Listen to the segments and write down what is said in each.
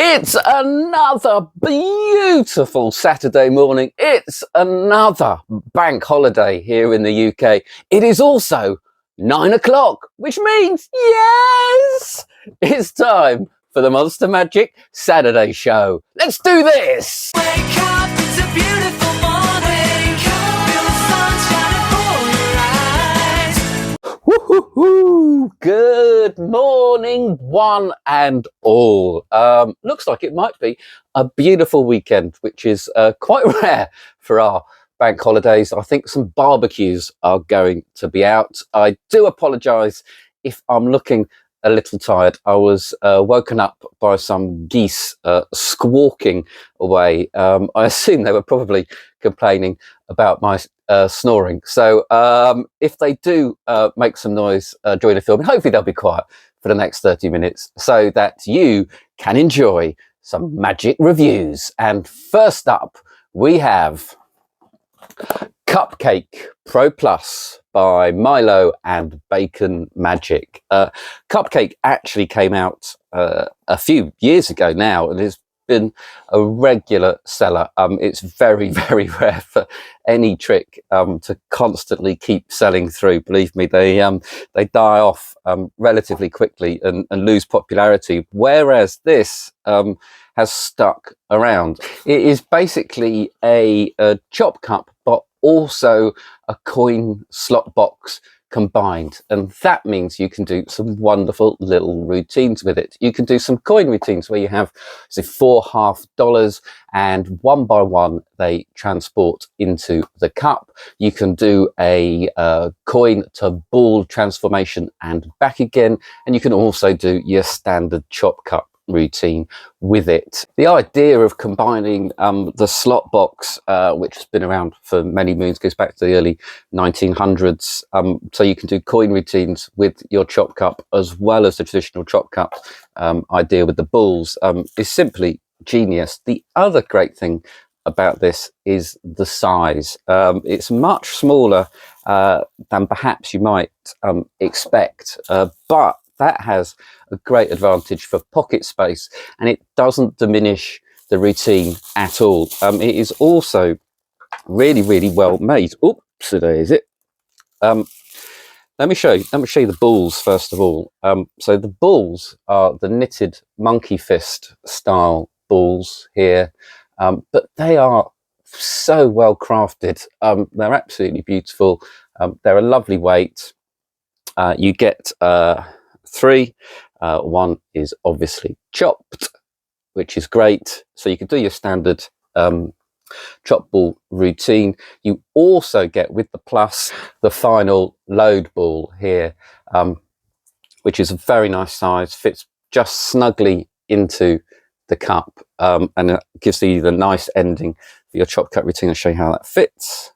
It's another beautiful Saturday morning. It's another bank holiday here in the UK. It is also 9 o'clock, which means, yes, it's time for the Monster Magic Saturday Show. Let's do this. Wake up, it's a beautiful morning. Feel the sun shining for your eyes. Woo-hoo-hoo. Good morning, one and all. Looks like it might be a beautiful weekend, which is quite rare for our bank holidays. I think some barbecues are going to be out. I do apologise if I'm looking a little tired. I was woken up by some geese squawking away. I assume they were probably complaining about my snoring. So if they do make some noise during the film, hopefully they'll be quiet for the next 30 minutes so that you can enjoy some magic reviews. And first up, we have Cupcake Pro Plus by Milo and Bacon Magic. Cupcake actually came out a few years ago now and has been a regular seller. It's very, very rare for any trick to constantly keep selling through. Believe me, they die off relatively quickly and lose popularity, whereas this has stuck around. It is basically a chop cup, but also a coin slot box combined, and that means you can do some wonderful little routines with it. You can do some coin routines where you have, say, $4 and one by one they transport into the cup. You can do a coin to ball transformation and back again, and you can also do your standard chop cup routine with it. The idea of combining the slot box, which has been around for many moons, goes back to the early 1900s, so you can do coin routines with your chop cup as well as the traditional chop cup idea with the balls, is simply genius. The other great thing about this is the size. It's much smaller than perhaps you might expect, but that has a great advantage for pocket space, and it doesn't diminish the routine at all. It is also really, really well made. Oops, there is it. Let me show you the balls first of all. So the balls are the knitted monkey fist style balls here, but they are so well crafted. They're absolutely beautiful. They're a lovely weight. You get 3. One is obviously chopped, which is great. So you can do your standard chop ball routine. You also get with the plus the final load ball here, which is a very nice size, fits just snugly into the cup, and it gives you the nice ending for your chop cut routine. I'll show you how that fits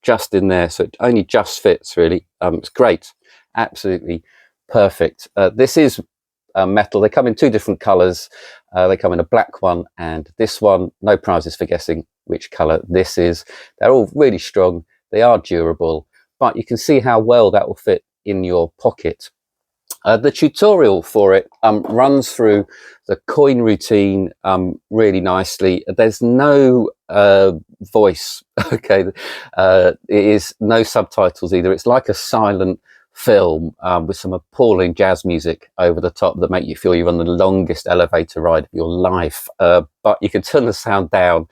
just in there. So it only just fits really. It's great, absolutely perfect. This is metal. They come in 2 different colors. They come in a black one and this one. No prizes for guessing which color this is. They're all really strong. They are durable, but you can see how well that will fit in your pocket. The tutorial for it runs through the coin routine really nicely. There's no voice, okay? It is no subtitles either. It's like a silent film with some appalling jazz music over the top that make you feel you're on the longest elevator ride of your life, but you can turn the sound down,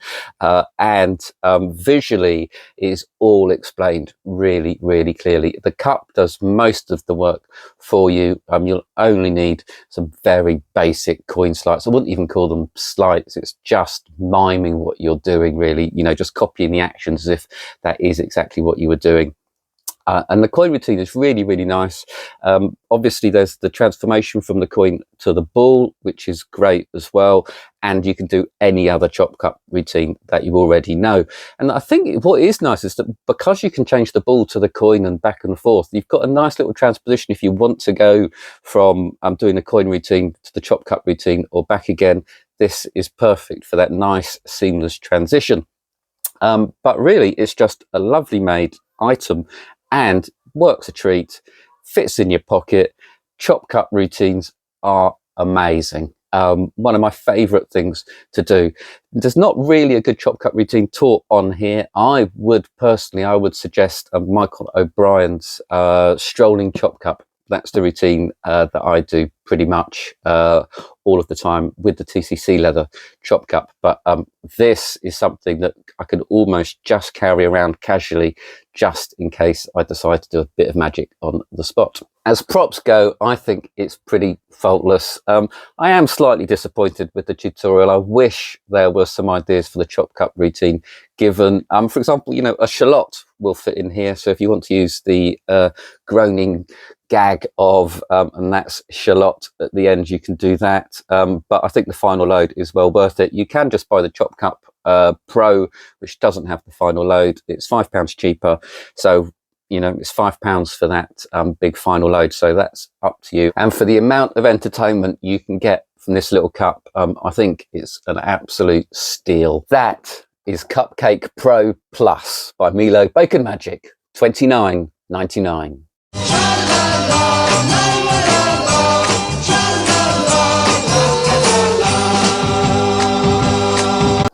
and visually is all explained really, really clearly. The cup does most of the work for you. You'll only need some very basic coin slides. I wouldn't even call them slides. It's just miming what you're doing, really, you know, just copying the actions as if that is exactly what you were doing. And the coin routine is really, really nice. Obviously, there's the transformation from the coin to the ball, which is great as well. And you can do any other chop cup routine that you already know. And I think what is nice is that because you can change the ball to the coin and back and forth, you've got a nice little transposition if you want to go from doing the coin routine to the chop cup routine or back again. This is perfect for that nice seamless transition. But really, it's just a lovely made item and works a treat, fits in your pocket. Chop cut routines are amazing. One of my favorite things to do. There's not really a good chop cut routine taught on here. I would suggest Michael O'Brien's strolling chop cut. That's the routine that I do pretty much all of the time with the TCC leather chop cup. But this is something that I can almost just carry around casually, just in case I decide to do a bit of magic on the spot. As props go, I think it's pretty faultless. I am slightly disappointed with the tutorial. I wish there were some ideas for the chop cup routine given. For example, you know, a shallot will fit in here. So if you want to use the groaning gag of and that's shallot at the end, you can do that. But I think the final load is well worth it. You can just buy the Chop Cup Pro, which doesn't have the final load. It's £5 cheaper. So, you know, it's £5 for that big final load. So that's up to you. And for the amount of entertainment you can get from this little cup, I think it's an absolute steal. That is Cupcake Pro Plus by Milo Bacon Magic, $29.99.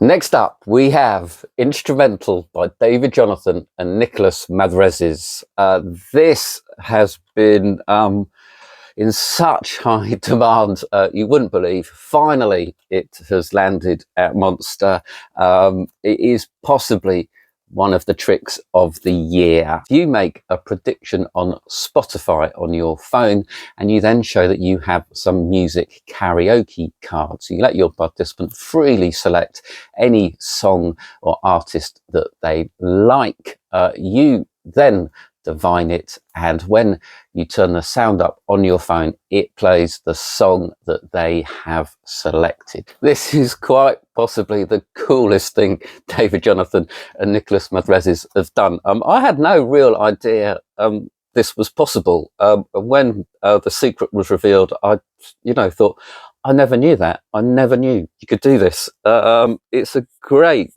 Next up, we have Instrumental by David Jonathan and Nickolas Mavresis. This has been in such high demand, you wouldn't believe. Finally, it has landed at Monster. It is possibly one of the tricks of the year. You make a prediction on Spotify on your phone, and you then show that you have some music karaoke cards. So you let your participant freely select any song or artist that they like. You then divine it, and when you turn the sound up on your phone, it plays the song that they have selected. This is quite possibly the coolest thing David Jonathan and Nickolas Mavresis have done. I had no real idea this was possible. When the secret was revealed, I thought, I never knew that. I never knew you could do this. It's a great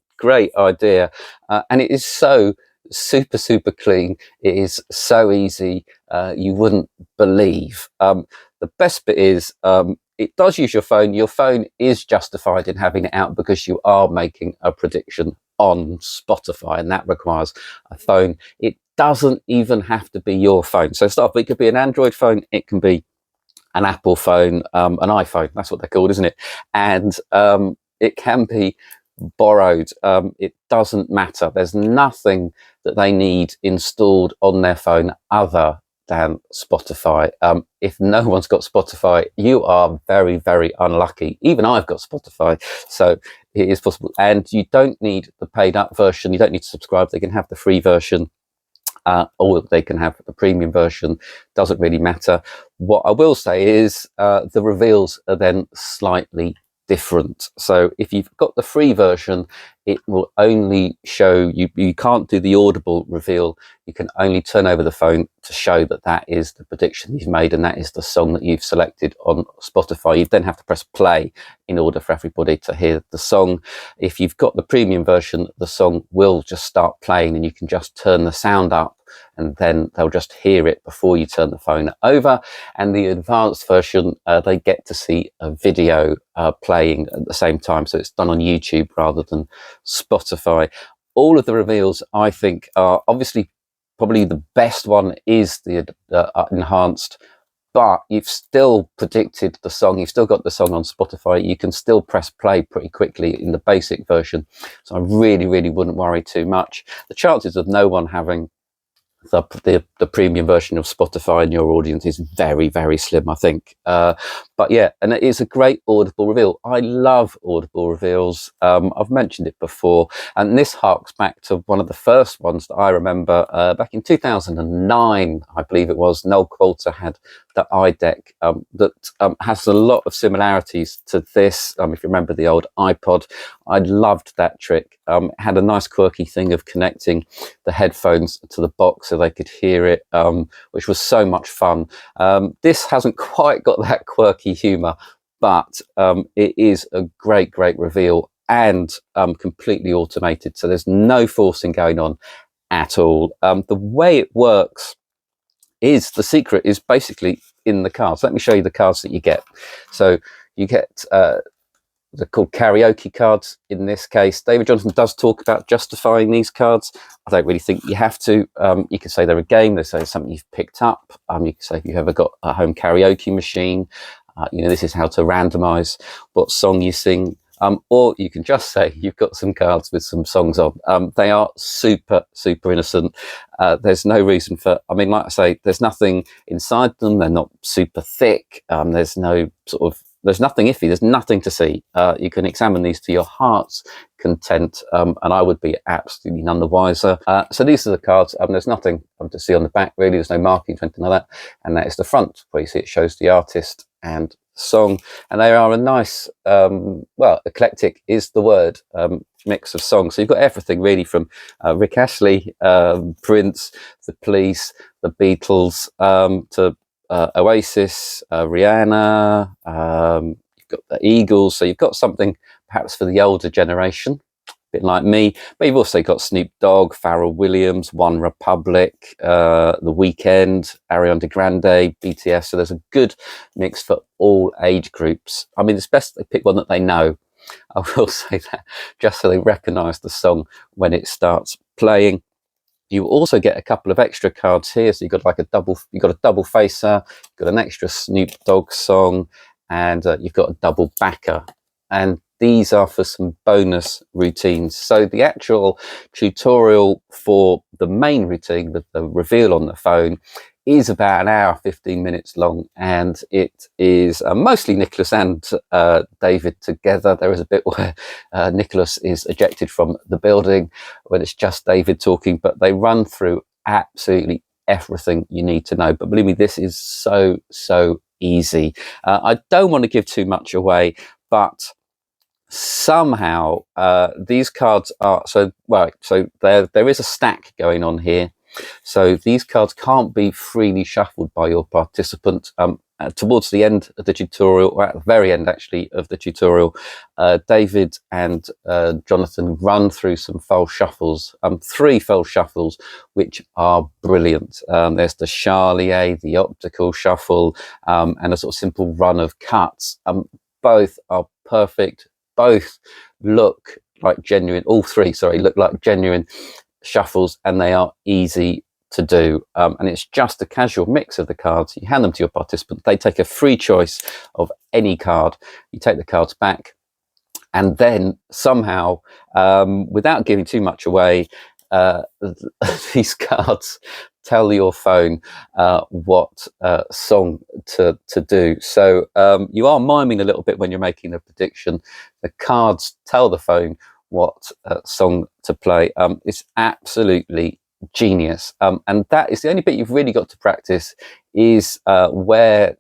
idea, and it is so super clean. It is so easy, you wouldn't believe. The best bit is it does use your phone. Your phone is justified in having it out because you are making a prediction on Spotify, and that requires a phone. It doesn't even have to be your phone. So it could be an Android phone, it can be an Apple phone, an iPhone, that's what they're called, isn't it? And it can be borrowed. It doesn't matter. There's nothing that they need installed on their phone other than Spotify. If no one's got Spotify, you are very unlucky. Even I've got Spotify, so it is possible. And you don't need the paid up version. You don't need to subscribe. They can have the free version, or they can have the premium version. Doesn't really matter. What I will say is the reveals are then slightly different. So if you've got the free version, it will only show you, you can't do the audible reveal. You can only turn over the phone to show that that is the prediction you've made and that is the song that you've selected on Spotify. You then have to press play in order for everybody to hear the song. If you've got the premium version, the song will just start playing and you can just turn the sound up and then they'll just hear it before you turn the phone over. And the advanced version, they get to see a video playing at the same time. So it's done on YouTube rather than Spotify. All of the reveals, I think, are obviously probably the best one is the enhanced, but you've still predicted the song. You've still got the song on Spotify. You can still press play pretty quickly in the basic version. So I really wouldn't worry too much. The chances of no one having the premium version of Spotify in your audience is very slim, I think. But yeah, and it is a great audible reveal. I love audible reveals. I've mentioned it before, and this harks back to one of the first ones that I remember back in 2009, I believe it was. Noel Coulter had the iDeck that has a lot of similarities to this. If you remember the old iPod, I loved that trick. It had a nice quirky thing of connecting the headphones to the box so they could hear it, which was so much fun. This hasn't quite got that quirky humour, but it is a great reveal and completely automated, so there's no forcing going on at all. The way it works is, the secret is basically in the cards. Let me show you the cards that you get. So You get they're called karaoke cards in this case. David Johnson does talk about justifying these cards. I don't really think you have to. You can say they're a game. They say it's something you've picked up. You can say if you've ever got a home karaoke machine, you know, this is how to randomize what song you sing. Or you can just say you've got some cards with some songs on. They are super, super innocent. There's no reason for, I mean, like I say, there's nothing inside them. They're not super thick. There's no sort of, there's nothing iffy. There's nothing to see. You can examine these to your heart's content, and I would be absolutely none the wiser. So these are the cards. There's nothing to see on the back, really. There's no markings or anything like that. And that is the front, where you see it shows the artist and song, and they are a nice, well, eclectic is the word, mix of songs. So you've got everything really from Rick Astley, Prince, The Police, The Beatles, to Oasis, Rihanna, you've got the Eagles. So you've got something perhaps for the older generation, a bit like me, but you've also got Snoop Dogg, Pharrell Williams, One Republic, The Weeknd, Ariana Grande, BTS. So there's a good mix for all age groups. I mean, it's best they pick one that they know. I will say that, just so they recognise the song when it starts playing. You also get a couple of extra cards here. So you've got like a double facer, you've got an extra Snoop Dogg song, and you've got a double backer. And these are for some bonus routines. So the actual tutorial for the main routine with the reveal on the phone is about an hour, 15 minutes long, and it is mostly Nickolas and David together. There is a bit where Nickolas is ejected from the building when it's just David talking, but they run through absolutely everything you need to know. But believe me, this is so, so easy. I don't want to give too much away, but somehow these cards are so there is a stack going on here. So these cards can't be freely shuffled by your participant. Towards the end of the tutorial, or at the very end actually of the tutorial, David and Jonathan run through some false shuffles, 3 false shuffles, which are brilliant. There's the Charlier, the optical shuffle, and a sort of simple run of cuts. Both are perfect. Both look like genuine, all 3, sorry, look like genuine shuffles, and they are easy to do. And it's just a casual mix of the cards. You hand them to your participant. They take a free choice of any card. You take the cards back, and then somehow, without giving too much away, these cards tell your phone what song to do. So you are miming a little bit when you're making the prediction. The cards tell the phone what song to play. It's absolutely genius, and that is the only bit you've really got to practice, is where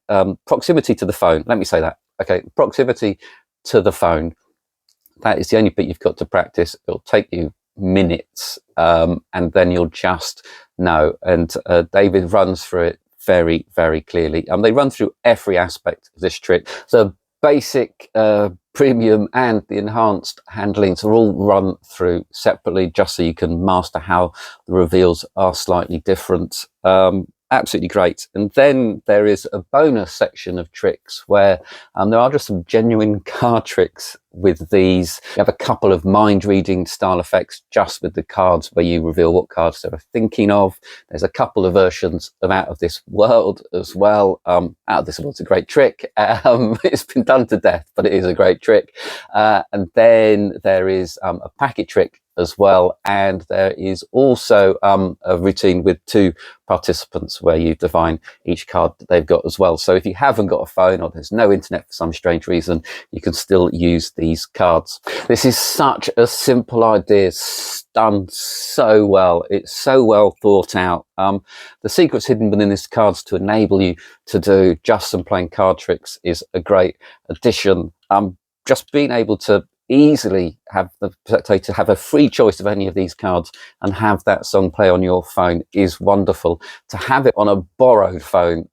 proximity to the phone. Let me say that. Okay, proximity to the phone. That is the only bit you've got to practice. It'll take you minutes, and then you'll just know. And David runs through it very, very clearly. They run through every aspect of this trick. So basic, premium, and the enhanced handlings are all run through separately, just so you can master how the reveals are slightly different. Absolutely great. And then there is a bonus section of tricks where there are just some genuine card tricks with these. You have a couple of mind reading style effects just with the cards, where you reveal what cards they're thinking of. There's a couple of versions of Out of This World as well. Out of This World's a great trick. It's been done to death, but it is a great trick. And then there is a packet trick as well, and there is also a routine with 2 participants where you divine each card that they've got as well. So if you haven't got a phone, or there's no internet for some strange reason, you can still use these cards. This is such a simple idea, done so well. It's so well thought out. The secrets hidden within these cards to enable you to do just some plain card tricks is a great addition. Just being able to easily have the spectator have a free choice of any of these cards and have that song play on your phone is wonderful. To have it on a borrowed phone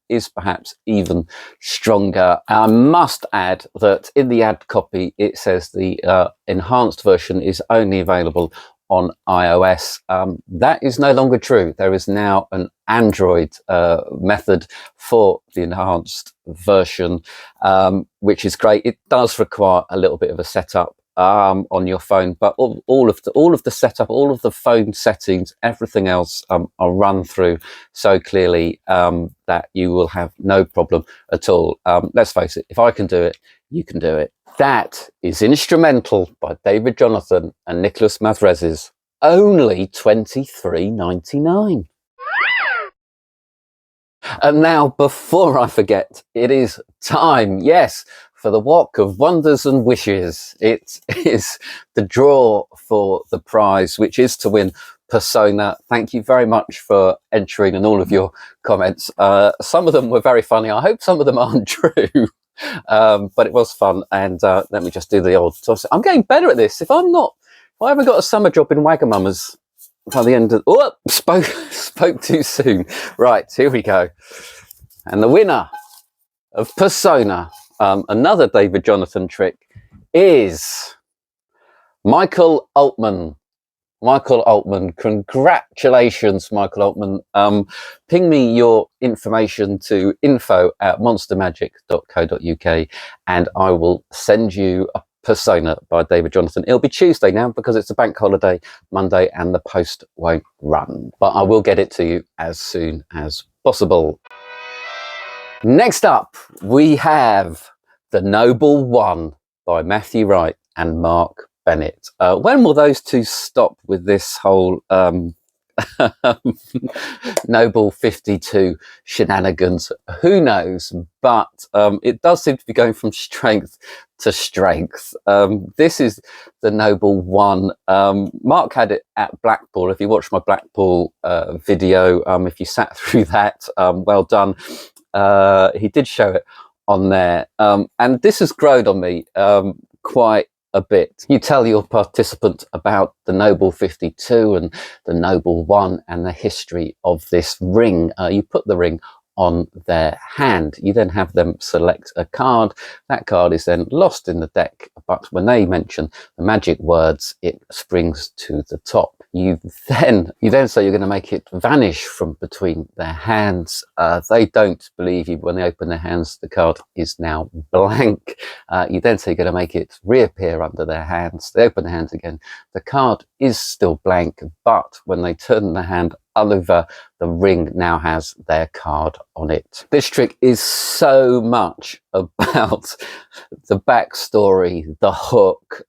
is perhaps even stronger. I must add that in the ad copy it says the enhanced version is only available on iOS. That is no longer true. There is now an Android method for the enhanced version, which is great. It does require a little bit of a setup on your phone, but all of the setup, all of the phone settings, everything else are run through so clearly that you will have no problem at all. Let's face it, if I can do it, you can do it. That is Instrumental by David Jonathan and Nickolas Mavresis. Only $23.99. And now, before I forget, it is time, yes, for the Walk of Wonders and Wishes. It is the draw for the prize, which is to win Persona. Thank you very much for entering and all of your comments. Some of them were very funny. I hope some of them aren't true. But it was fun. And let me just do the old toss. I'm getting better at this. If I haven't got a summer job in Wagamama's by the end of, spoke too soon. Right, here we go. And the winner of Persona, another David Jonathan trick, is Michael Altman. Michael Altman, congratulations, Michael Altman. Ping me your information to info@monstermagic.co.uk and I will send you a Persona by David Jonathan. It'll be Tuesday now because it's a bank holiday Monday and the post won't run, but I will get it to you as soon as possible. Next up, we have The Noble One by Matthew Wright and Mark Bennett. When will those two stop with this whole Noble 52 shenanigans? Who knows? But it does seem to be going from strength to strength. This is The Noble One. Mark had it at Blackpool. If you watched my Blackpool video, if you sat through that, well done. He did show it on there. And this has grown on me quite a bit. You tell your participant about the Noble 52 and the Noble One and the history of this ring. You put the ring on their hand. You then have them select a card. That card is then lost in the deck, but when they mention the magic words, it springs to the top. You then say you're going to make it vanish from between their hands. They don't believe you. When they open their hands, the card is now blank. You then say you're going to make it reappear under their hands. They open their hands again. The card is still blank, but when they turn the hand over, the ring now has their card on it. This trick is so much about the backstory, the hook,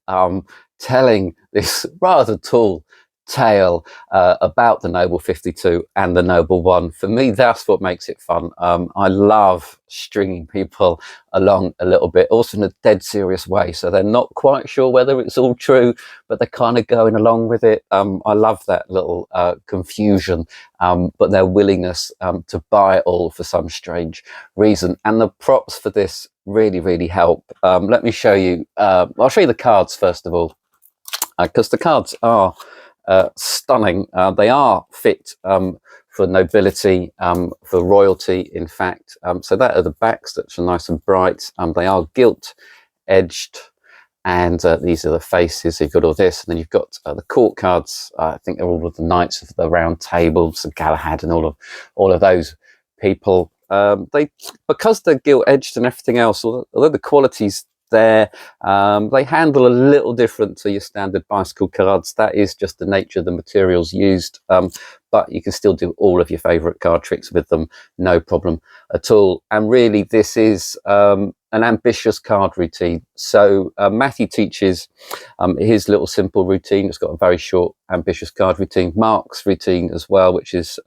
telling this rather tall tale about the Noble 52 and the Noble One. For me, that's what makes it fun. I love stringing people along a little bit, also in a dead serious way, so they're not quite sure whether it's all true, but they're kind of going along with it. I love that little confusion, but their willingness to buy it all for some strange reason. And the props for this really help. Let me show you. I'll show you the cards first of all, because the cards are stunning. They are fit for nobility, for royalty, in fact. So that are the backs, that are nice and bright. They are gilt edged, and these are the faces. You've got all this, and then you've got the court cards. I think they're all of the Knights of the Round Table, Sir Galahad, and all of those people. Because they're gilt edged and everything else, although the quality's there, they handle a little different to your standard bicycle cards. That is just the nature of the materials used, but you can still do all of your favorite card tricks with them, no problem at all. And really, this is an ambitious card routine. So Matthew teaches his little simple routine. It's got a very short ambitious card routine. Mark's routine as well, which is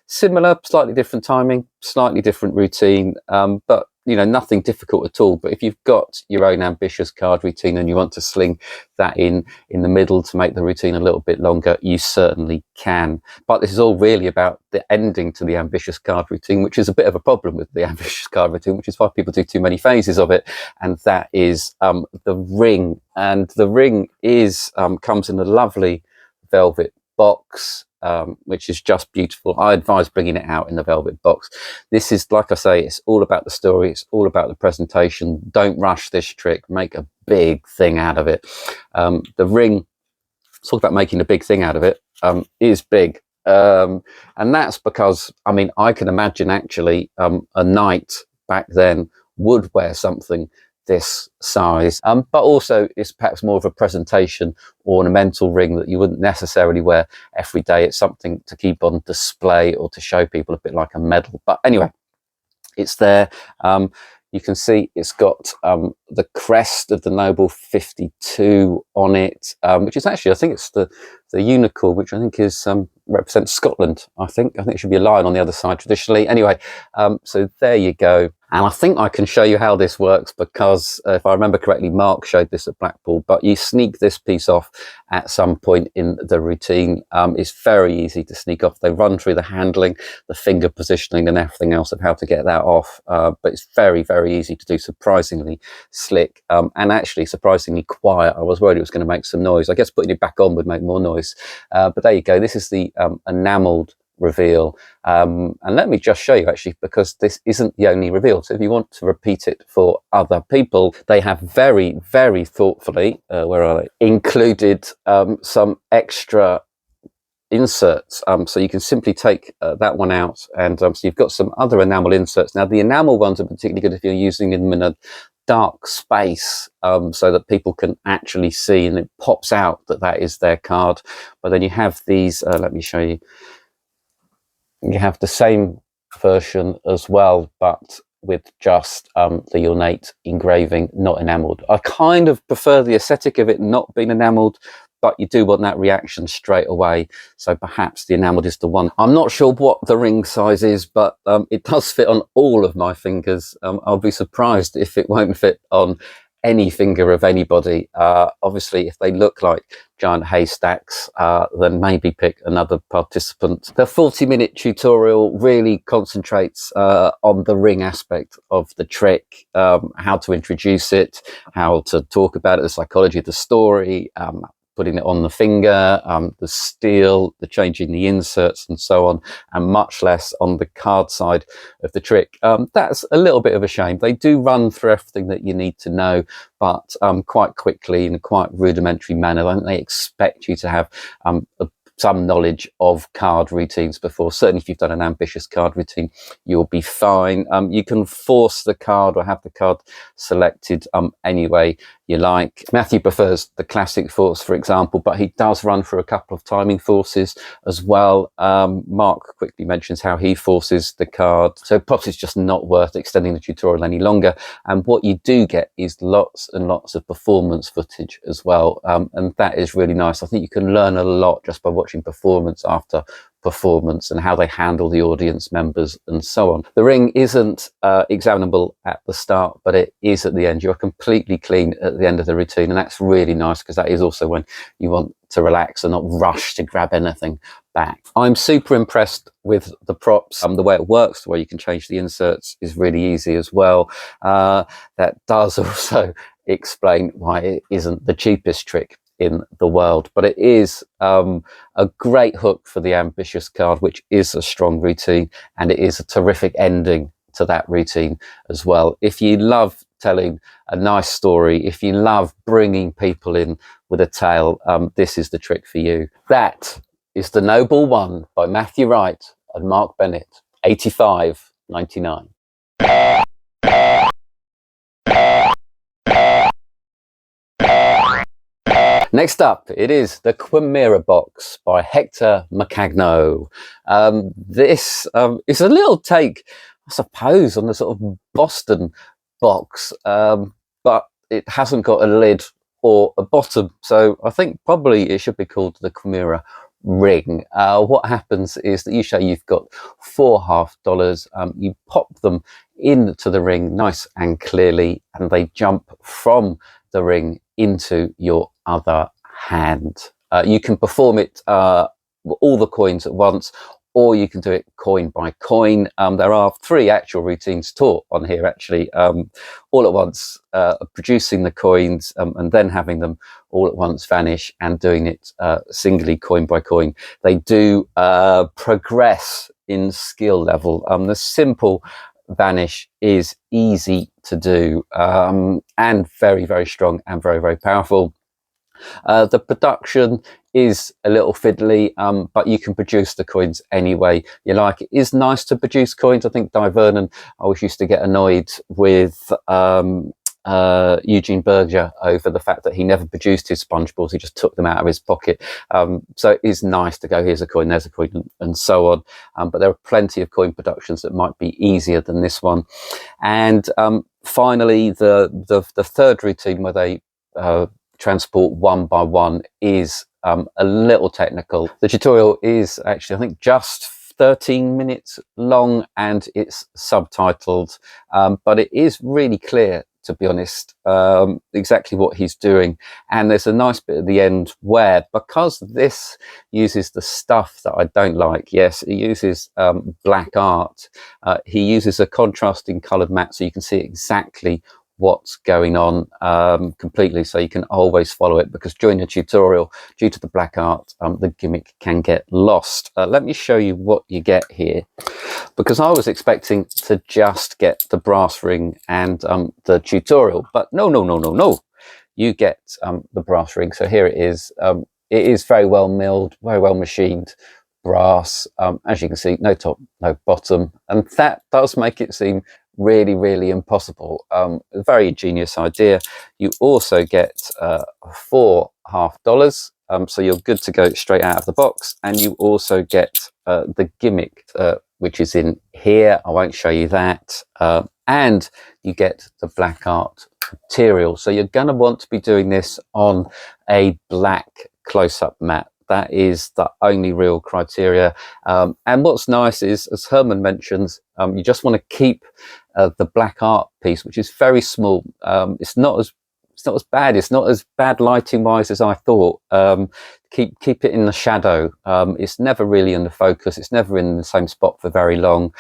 similar, slightly different timing, slightly different routine, but nothing difficult at all. But if you've got your own ambitious card routine and you want to sling that in the middle to make the routine a little bit longer, you certainly can. But this is all really about the ending to the ambitious card routine, which is a bit of a problem with the ambitious card routine, which is why people do too many phases of it. And that is the ring. And the ring comes in a lovely velvet box, which is just beautiful. I advise bringing it out in the velvet box. This is, like I say, it's all about the story. It's all about the presentation. Don't rush this trick. Make a big thing out of it. The ring talk about making a big thing out of it, is big. And that's because, I mean, I can imagine actually a knight back then would wear something this size, but also it's perhaps more of a presentation ornamental ring that you wouldn't necessarily wear every day. It's something to keep on display or to show people, a bit like a medal. But anyway, it's there. You can see it's got the crest of the Noble 52 on it, which is actually, I think it's the unicorn, which I think is represents Scotland. I think it should be a lion on the other side traditionally. Anyway, so there you go. And I think I can show you how this works because if I remember correctly, Mark showed this at Blackpool, but you sneak this piece off at some point in the routine. It's very easy to sneak off. They run through the handling, the finger positioning and everything else of how to get that off. But it's very, very easy to do, surprisingly slick and actually surprisingly quiet. I was worried it was going to make some noise. I guess putting it back on would make more noise. But there you go. This is the enamelled reveal, and let me just show you actually, because this isn't the only reveal. So if you want to repeat it for other people, they have very, very thoughtfully where are they, included some extra inserts, so you can simply take that one out, and so you've got some other enamel inserts. Now the enamel ones are particularly good if you're using them in a dark space, so that people can actually see and it pops out that that is their card. But then you have these, let me show you. You have the same version as well, but with just the ornate engraving, not enamelled. I kind of prefer the aesthetic of it not being enamelled, but you do want that reaction straight away. So perhaps the enamelled is the one. I'm not sure what the ring size is, but it does fit on all of my fingers. I'll be surprised if it won't fit on any finger of anybody. Obviously, if they look like giant haystacks, then maybe pick another participant. The 40-minute tutorial really concentrates on the ring aspect of the trick, how to introduce it, how to talk about it, the psychology of the story, putting it on the finger, the steel, the changing the inserts and so on, and much less on the card side of the trick. That's a little bit of a shame. They do run through everything that you need to know, but quite quickly in a quite rudimentary manner. I think they expect you to have some knowledge of card routines before. Certainly if you've done an ambitious card routine, you'll be fine. You can force the card or have the card selected any way you like. Matthew prefers the classic force, for example, but he does run through a couple of timing forces as well. Mark quickly mentions how he forces the card. So perhaps it's just not worth extending the tutorial any longer. And what you do get is lots and lots of performance footage as well. And that is really nice. I think you can learn a lot just by watching performance after performance and how they handle the audience members and so on. The ring isn't examinable at the start, but it is at the end. You're completely clean at the end of the routine, and that's really nice because that is also when you want to relax and not rush to grab anything back. I'm super impressed with the props. The way it works, the way you can change the inserts is really easy as well. That does also explain why it isn't the cheapest trick in the world, but it is a great hook for the ambitious card, which is a strong routine, and it is a terrific ending to that routine as well. If you love telling a nice story, if you love bringing people in with a tale, this is the trick for you. That is the Noble One by Matthew Wright and Mark Bennett, $85.99. Next up, it is the Quimera Box by Hector Maccagno. This is a little take, I suppose, on the sort of Boston box, but it hasn't got a lid or a bottom. So I think probably it should be called the Quimera ring. What happens is that you've got $4 half. You pop them into the ring nice and clearly, and they jump from the ring into your other hand. You can perform it all the coins at once, or you can do it coin by coin. There are 3 actual routines taught on here actually, all at once, producing the coins and then having them all at once vanish and doing it singly coin by coin. They do progress in skill level. The simple vanish is easy to do and very, very strong and very, very powerful. The production is a little fiddly, but you can produce the coins any way you like. It is nice to produce coins. I think Vernon always used to get annoyed with Eugene Berger over the fact that he never produced his sponge balls. He just took them out of his pocket. So it is nice to go, here's a coin, there's a coin, and so on. But there are plenty of coin productions that might be easier than this one. And finally, the third routine where they transport one by one is a little technical. The tutorial is actually, I think, just 13 minutes long, and it's subtitled, but it is really clear, to be honest, exactly what he's doing. And there's a nice bit at the end where, because this uses the stuff that I don't like, yes, it uses black art, he uses a contrasting coloured mat so you can see exactly what's going on completely, so you can always follow it, because during the tutorial, due to the black art, the gimmick can get lost. Let me show you what you get here, because I was expecting to just get the brass ring and the tutorial, but no, you get the brass ring. So here it is. It is very well milled, very well machined brass, as you can see, no top, no bottom, and that does make it seem really impossible. A very ingenious idea. You also get $4 half, so you're good to go straight out of the box, and you also get the gimmick, which is in here. I won't show you that, and you get the black art material. So you're going to want to be doing this on a black close-up mat. That is the only real criteria. And what's nice is, as Herman mentions, you just want to keep the black art piece, which is very small. It's not as bad. It's not as bad lighting wise as I thought. Keep it in the shadow. It's never really in the focus. It's never in the same spot for very long.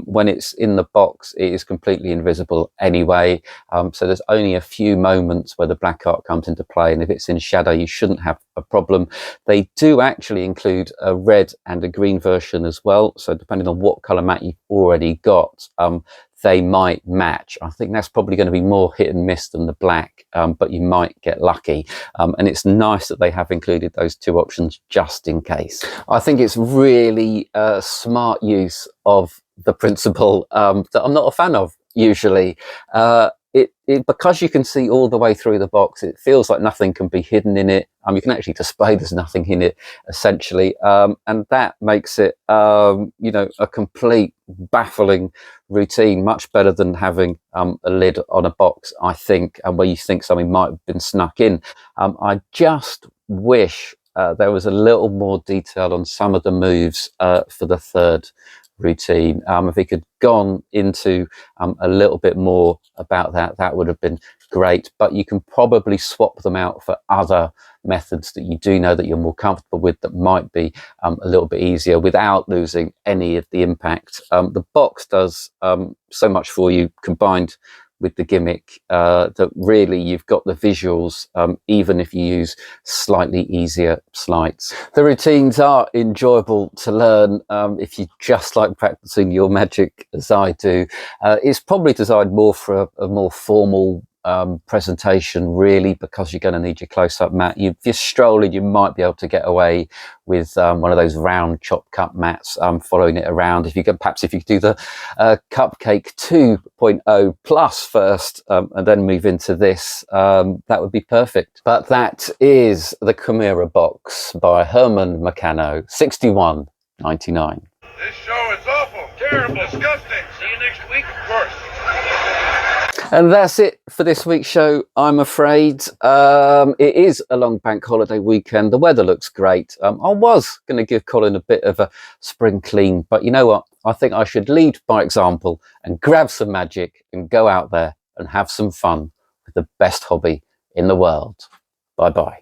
When it's in the box, it is completely invisible anyway. So there's only a few moments where the black art comes into play, and if it's in shadow, you shouldn't have a problem. They do actually include a red and a green version as well. So depending on what color mat you've already got, they might match. I think that's probably going to be more hit and miss than the black, but you might get lucky. And it's nice that they have included those two options just in case. I think it's really smart use of the principle that I'm not a fan of usually. Because you can see all the way through the box, it feels like nothing can be hidden in it. You can actually display there's nothing in it, essentially, and that makes it, you know, a complete baffling routine. Much better than having a lid on a box, I think, and where you think something might have been snuck in. I just wish there was a little more detail on some of the moves for the third routine. If he could gone into a little bit more about that, that would have been great. But you can probably swap them out for other methods that you do know that you're more comfortable with, that might be a little bit easier without losing any of the impact. The box does so much for you combined with the gimmick, that really you've got the visuals, even if you use slightly easier slides. The routines are enjoyable to learn if you just like practicing your magic as I do. It's probably designed more for a more formal presentation, really, because you're going to need your close-up mat. If you're strolling, you might be able to get away with one of those round chop cup mats, following it around. If you could, perhaps if you could do the Cupcake 2.0 Plus first, and then move into this, that would be perfect. But that is the Quimera Box by Hernan Maccagno, $61.99. This show is awful, terrible, disgusting. See you next week, of course. And that's it for this week's show, I'm afraid. It is a long bank holiday weekend. The weather looks great. I was going to give Colin a bit of a spring clean, but you know what? I think I should lead by example and grab some magic and go out there and have some fun with the best hobby in the world. Bye-bye.